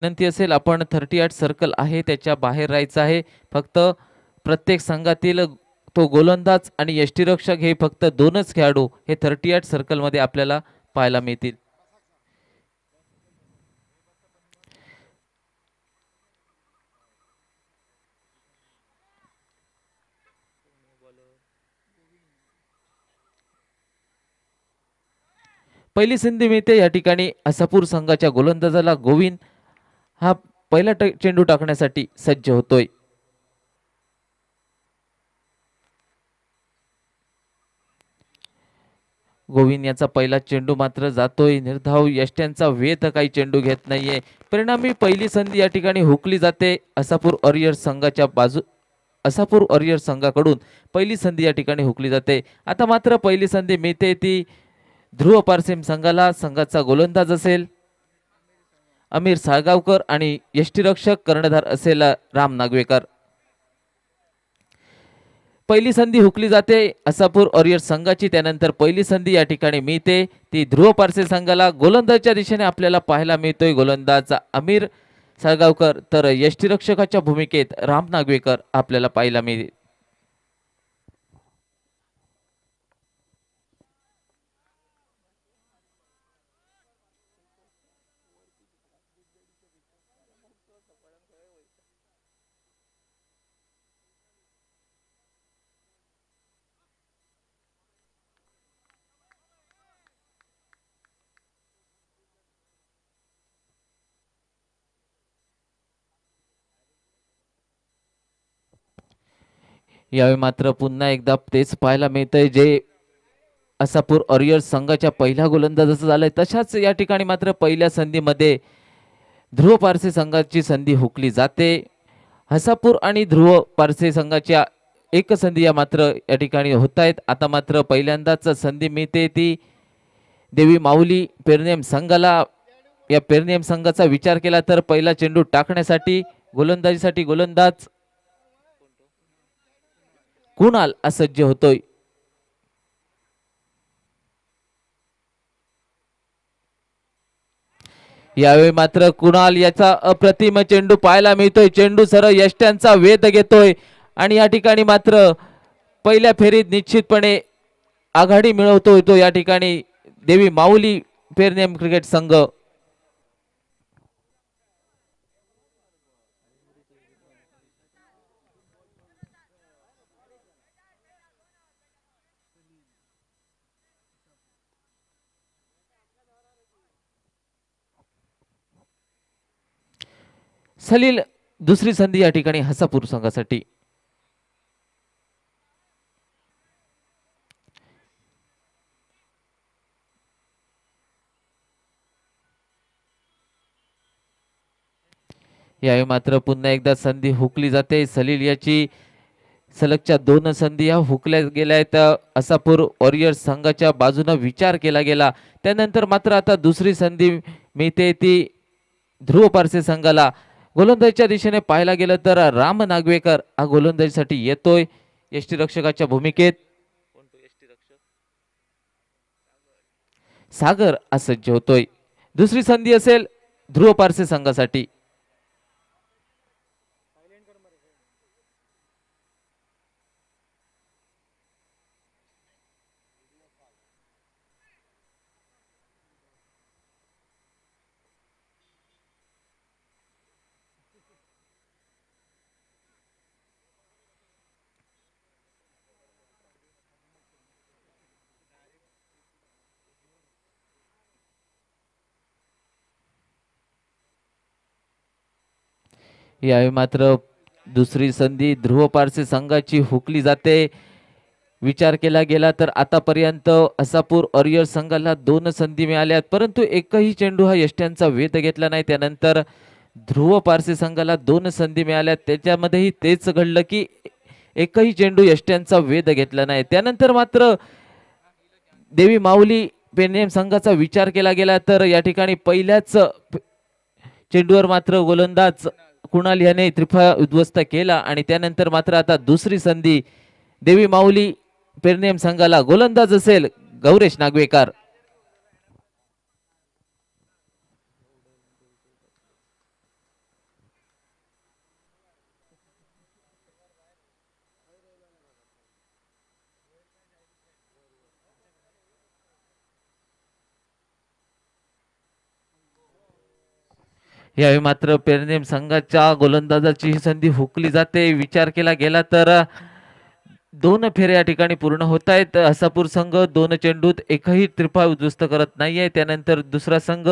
विनंती असेल, आपण 38 सर्कल आहे त्याच्या बाहेर राहायचं आहे. फक्त प्रत्येक संघातील तो गोलंदाज आणि यष्टिरक्षक हे फक्त 2च खेळाडू हे 38 सर्कलमध्ये आपल्याला पाहायला मिळतील. पहिली संधी मिळते या ठिकाणी असापूर संघाच्या गोलंदाजाला. गोविंद हा पहिला चेंडू टाकण्यासाठी सज्ज होतोय. गोविंद याचा पहिला चेंडू मात्र जातोय निर्धाव. यष्ट्यांचा वेध काही चेंडू घेत नाहीये. परिणामी पहिली संधी या ठिकाणी हुकली जाते असापूर वॉरियर्स संघाच्या असापूर वॉरियर्स संघाकडून पहिली संधी या ठिकाणी हुकली जाते. आता मात्र पहिली संधी मिळते ती ध्रुव पारसेम संघाला. संघाचा गोलंदाज असेल अमीर साळगावकर आणि यष्टिरक्षक कर्णधार असेल राम नागवेकर. पहिली संधी हुकली जाते असापूर वॉरियर्स संघाची. त्यानंतर पहिली संधी या ठिकाणी मिळते ती ध्रुव पारसे संघाला. गोलंदाजच्या दिशेने आपल्याला पाहायला मिळतोय गोलंदाज अमीर साळगावकर, तर यष्टिरक्षकाच्या भूमिकेत राम नागवेकर आपल्याला पाहायला मिळते. यावेळी मात्र पुन्हा एकदा तेच पाहायला मिळतंय जे असापूर वॉरियर्स संघाच्या पहिल्या गोलंदाजाचं झालंय. तशाच या ठिकाणी मात्र पहिल्या संधीमध्ये ध्रुव पारसे संघाची संधी हुकली जाते. हसापूर आणि ध्रुव पारसे संघाच्या एक संधी या मात्र या ठिकाणी होत आहेत. आता मात्र पहिल्यांदाच संधी मिळते ती देवी माऊली पेरनेम संघाला. या पेरनेम संघाचा विचार केला तर पहिला चेंडू टाकण्यासाठी गोलंदाजीसाठी गोलंदाज कुणाल असज्ज होतोय. यावेळी मात्र कुणाल याचा अप्रतिम चेंडू पाहायला मिळतोय. चेंडू सरळ यष्ट्यांचा वेध घेतोय आणि या ठिकाणी मात्र पहिल्या फेरीत निश्चितपणे आघाडी मिळवतोय तो या ठिकाणी देवी माऊली पेरनेम क्रिकेट संघ. सलील दुसरी संधी या ठिकाणी हसापूर संघासाठी. यावेळी मात्र पुन्हा एकदा संधी हुकली जाते. सलील याची सलगच्या 2 संधी या हुकल्या गेल्या आहेत. असापूर वॉरियर्स संघाच्या बाजूने विचार केला गेला. त्यानंतर मात्र आता दुसरी संधी मिळते ती ध्रुव पारसे संघाला. गोलंदाजीच्या दिशेने पाहायला गेलं तर राम नागवेकर हा गोलंदाजीसाठी येतोय यष्टिरक्षकाच्या भूमिकेत. सागर असज्ज होतोय. दुसरी संधी असेल ध्रुव पारसे संघासाठी. यावेळी मात्र दुसरी संधी ध्रुव पारसे संघाची हुकली जाते. विचार केला गेला तर आतापर्यंत असापूर वॉरियर्स संघाला 2 संधी मिळाल्यात परंतु एकही चेंडू हा यष्ट्यांचा वेध घेतला नाही. त्यानंतर ध्रुव पारसे संघाला 2 संधी मिळाल्यात त्याच्यामध्येही तेच घडलं की एकही चेंडू यष्ट्यांचा वेध घेतला नाही. त्यानंतर मात्र देवी माऊली पेरनेम संघाचा विचार केला गेला तर या ठिकाणी पहिल्याच चेंडूवर मात्र गोलंदाज कुणाल याने त्रिफळा उद्ध्वस्त केला आणि त्यानंतर मात्र आता दुसरी संधी देवी माऊली पेरनेम संघाला. गोलंदाज असेल गौरेश नागवेकर. यावेळी मात्र पेरनेम संघाच्या गोलंदाजाची ही संधी हुकली जाते. विचार केला गेला तर दोन फेऱ्या या ठिकाणी पूर्ण होत आहेत. हसापूर संघ दोन चेंडूत एकही त्रिफा उद्ध्वस्त करत नाहीये. त्यानंतर दुसरा संघ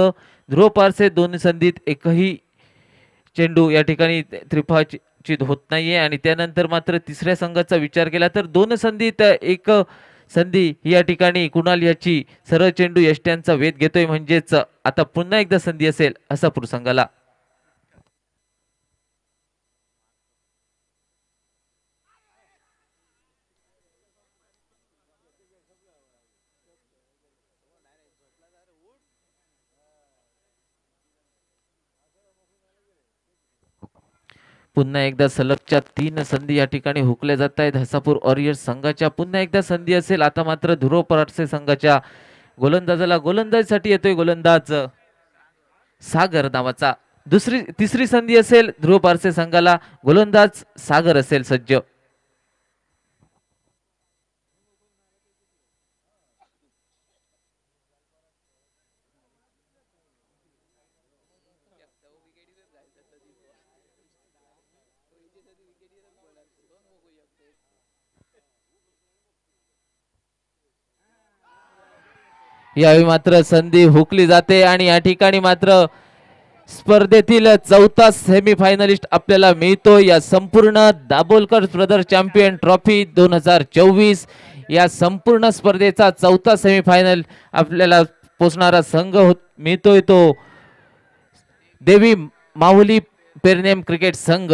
ध्रुव पारसे दोन संधीत एकही चेंडू या ठिकाणी त्रिफाचित होत नाहीये. आणि त्यानंतर मात्र तिसऱ्या संघाचा विचार केला तर दोन संधीत एक संधी या ठिकाणी कुणाल याची सरळ चेंडू यष्ट्यांचा वेध घेतोय. म्हणजेच आता पुन्हा एकदा संधी असेल हसापूर संघाला. पुन्हा एकदा सलगच्या 3 संधी या ठिकाणी हुकल्या जात आहेत हसापूर वॉरियर्स संघाच्या. पुन्हा एकदा संधी असेल आता मात्र ध्रुव पराडसे संघाच्या गोलंदाजाला. गोलंदाजीसाठी येतोय गोलंदाज सागर नावाचा. तिसरी संधी असेल ध्रुव पारसे संघाला. गोलंदाज सागर असेल सज्ज. यावेळी मात्र संधी हुकली जाते आणि या ठिकाणी मात्र स्पर्धेतील चौथा सेमीफायनलिस्ट आपल्याला मिळतो. या संपूर्ण दाभोलकर ब्रदर चॅम्पियन ट्रॉफी 2024 या संपूर्ण स्पर्धेचा चौथा सेमीफायनल आपल्याला पोचणारा संघ मिळतोय तो देवी माहुली पेरनेम क्रिकेट संघ.